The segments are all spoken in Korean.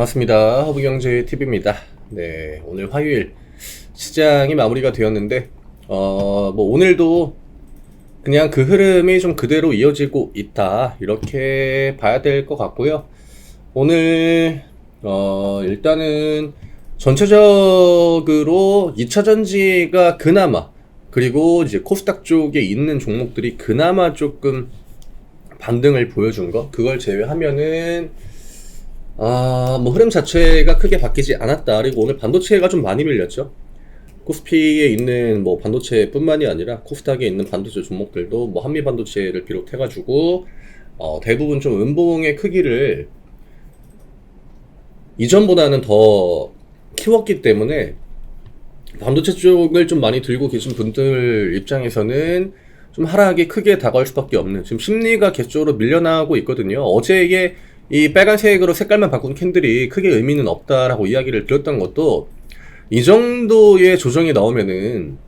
반갑습니다. 허브경제TV입니다. 네, 오늘 화요일 시장이 마무리가 되었는데, 뭐 오늘도 그냥 그 흐름이 좀 그대로 이어지고 있다, 이렇게 봐야 될 것 같고요. 오늘 일단은 전체적으로 2차전지가 그나마, 그리고 이제 코스닥 쪽에 있는 종목들이 그나마 조금 반등을 보여준 거, 그걸 제외하면은 뭐 흐름 자체가 크게 바뀌지 않았다. 그리고 오늘 반도체가 좀 많이 밀렸죠. 코스피에 있는 뭐 반도체뿐만이 아니라 코스닥에 있는 반도체 종목들도 뭐 한미 반도체를 비롯해가지고 대부분 좀 음봉의 크기를 이전보다는 더 키웠기 때문에 반도체 쪽을 좀 많이 들고 계신 분들 입장에서는 좀 하락이 크게 다가올 수밖에 없는, 지금 심리가 계속적으로 밀려나고 있거든요. 어제 이 빨간색으로 색깔만 바꾼 캔들이 크게 의미는 없다라고 이야기를 드렸던 것도, 이 정도의 조정이 나오면은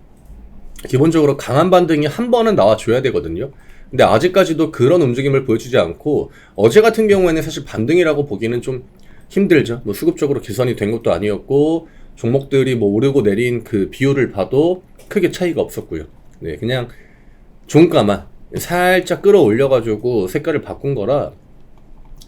기본적으로 강한 반등이 한 번은 나와줘야 되거든요. 근데 아직까지도 그런 움직임을 보여주지 않고, 어제 같은 경우에는 사실 반등이라고 보기는 좀 힘들죠. 뭐 수급적으로 개선이 된 것도 아니었고, 종목들이 뭐 오르고 내린 그 비율을 봐도 크게 차이가 없었고요. 네, 그냥 종가만 살짝 끌어올려가지고 색깔을 바꾼 거라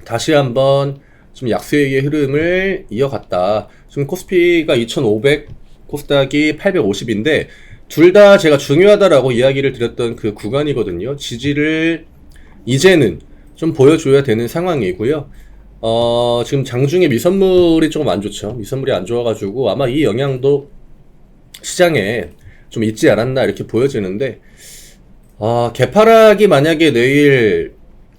다시 한번 좀 약세의 흐름을 이어갔다. 지금 코스피가 2500, 코스닥이 850인데 둘 다 제가 중요하다라고 이야기를 드렸던 그 구간이거든요. 지지를 이제는 좀 보여줘야 되는 상황이고요. 지금 장중에 미선물이 조금 안 좋죠. 미선물이 안 좋아가지고 아마 이 영향도 시장에 좀 있지 않았나 이렇게 보여지는데, 개파락이 만약에 내일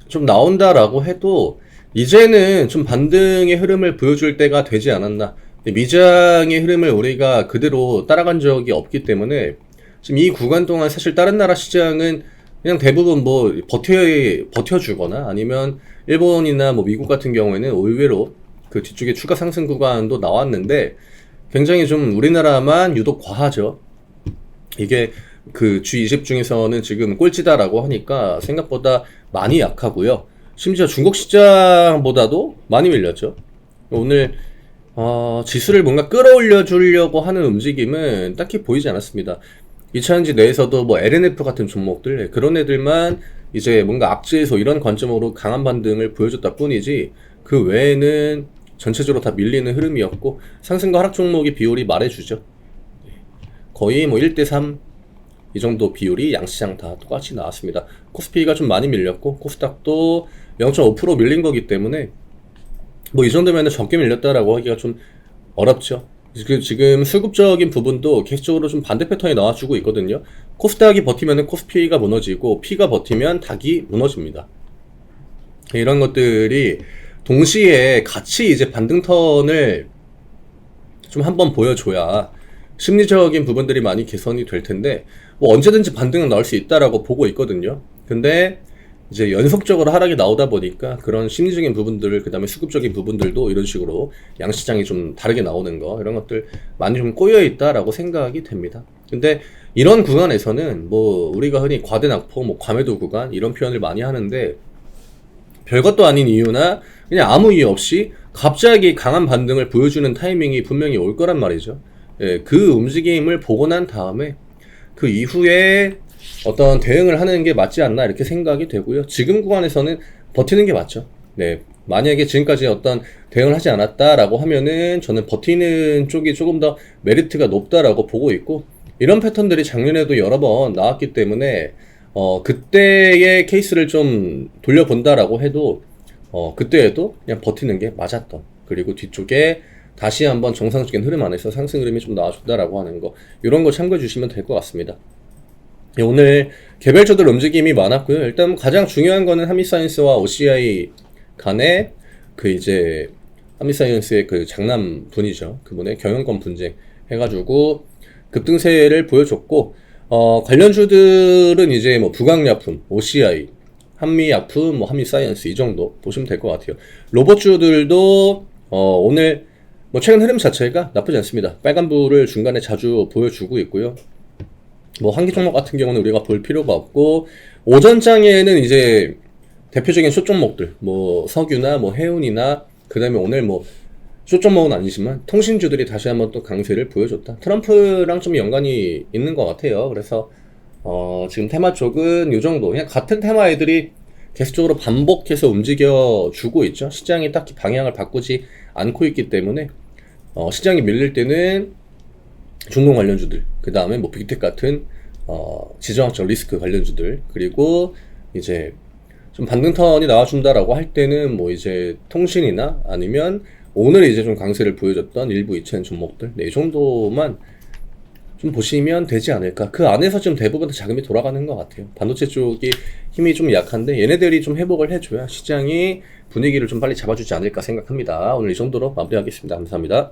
좀 나온다라고 해도 이제는 좀 반등의 흐름을 보여줄 때가 되지 않았나. 미장의 흐름을 우리가 그대로 따라간 적이 없기 때문에 지금 이 구간 동안 사실 다른 나라 시장은 그냥 대부분 뭐 버텨주거나, 아니면 일본이나 뭐 미국 같은 경우에는 의외로 그 뒤쪽에 추가 상승 구간도 나왔는데 굉장히 좀 우리나라만 유독 과하죠. 이게 그 G20 중에서는 지금 꼴찌다라고 하니까 생각보다 많이 약하고요. 심지어 중국 시장보다도 많이 밀렸죠. 오늘 지수를 뭔가 끌어올려 주려고 하는 움직임은 딱히 보이지 않았습니다. 2차전지 내에서도 뭐 LNF 같은 종목들, 그런 애들만 이제 뭔가 악재에서 이런 관점으로 강한 반등을 보여줬다 뿐이지, 그 외에는 전체적으로 다 밀리는 흐름이었고, 상승과 하락 종목의 비율이 말해주죠. 거의 뭐 1대3 이 정도 비율이 양시장 다 똑같이 나왔습니다. 코스피가 좀 많이 밀렸고 코스닥도 0.5% 밀린 거기 때문에 뭐 이 정도면 적게 밀렸다라고 하기가 좀 어렵죠. 지금 수급적인 부분도 계속적으로 좀 반대 패턴이 나와주고 있거든요. 코스닥이 버티면 코스피가 무너지고, 피가 버티면 닥이 무너집니다. 이런 것들이 동시에 같이 이제 반등 턴을 좀 한번 보여줘야 심리적인 부분들이 많이 개선이 될 텐데, 뭐 언제든지 반등은 나올 수 있다라고 보고 있거든요. 근데 이제 연속적으로 하락이 나오다 보니까 그런 심리적인 부분들, 그 다음에 수급적인 부분들도 이런 식으로 양시장이 좀 다르게 나오는 거, 이런 것들 많이 좀 꼬여 있다라고 생각이 됩니다. 근데 이런 구간에서는 뭐 우리가 흔히 과대낙폭, 뭐 과매도 구간 이런 표현을 많이 하는데, 별것도 아닌 이유나 그냥 아무 이유 없이 갑자기 강한 반등을 보여주는 타이밍이 분명히 올 거란 말이죠. 예, 그 움직임을 보고 난 다음에 그 이후에 어떤 대응을 하는 게 맞지 않나 이렇게 생각이 되고요. 지금 구간에서는 버티는 게 맞죠. 네, 만약에 지금까지 어떤 대응을 하지 않았다라고 하면은 저는 버티는 쪽이 조금 더 메리트가 높다라고 보고 있고, 이런 패턴들이 작년에도 여러 번 나왔기 때문에 그때의 케이스를 좀 돌려본다라고 해도 그때에도 그냥 버티는 게 맞았던, 그리고 뒤쪽에 다시 한번 정상적인 흐름 안에서 상승 흐름이 좀 나와준다라고 하는 거, 이런 거 참고해 주시면 될 것 같습니다. 오늘 개별주들 움직임이 많았고요. 일단 가장 중요한 거는 한미사이언스와 OCI 간의 그 이제 한미사이언스의 그 장남 분이죠. 그분의 경영권 분쟁 해가지고 급등세를 보여줬고, 관련주들은 이제 뭐 부강약품, OCI, 한미약품, 뭐 한미사이언스 이 정도 보시면 될 것 같아요. 로봇주들도 오늘 뭐 최근 흐름 자체가 나쁘지 않습니다. 빨간불을 중간에 자주 보여주고 있고요. 뭐 한기 종목 같은 경우는 우리가 볼 필요가 없고, 오전장에는 이제 대표적인 숏 종목들, 뭐 석유나 뭐 해운이나, 그 다음에 오늘 뭐 쇼점목은 아니지만 통신주들이 다시 한번 또 강세를 보여줬다. 트럼프랑 좀 연관이 있는 것 같아요. 그래서 지금 테마 쪽은 이 정도. 그냥 같은 테마 애들이 계속적으로 반복해서 움직여 주고 있죠. 시장이 딱히 방향을 바꾸지 않고 있기 때문에 시장이 밀릴 때는 중동 관련주들, 그 다음에 뭐 빅텍 같은 지정학적 리스크 관련주들, 그리고 이제 좀 반등턴이 나와준다라고 할 때는 뭐 이제 통신이나 아니면 오늘 이제 좀 강세를 보여줬던 일부 이천 종목들, 네, 이 정도만 좀 보시면 되지 않을까. 그 안에서 좀 대부분 다 자금이 돌아가는 것 같아요. 반도체 쪽이 힘이 좀 약한데 얘네들이 좀 회복을 해줘야 시장이 분위기를 좀 빨리 잡아주지 않을까 생각합니다. 오늘 이 정도로 마무리하겠습니다. 감사합니다.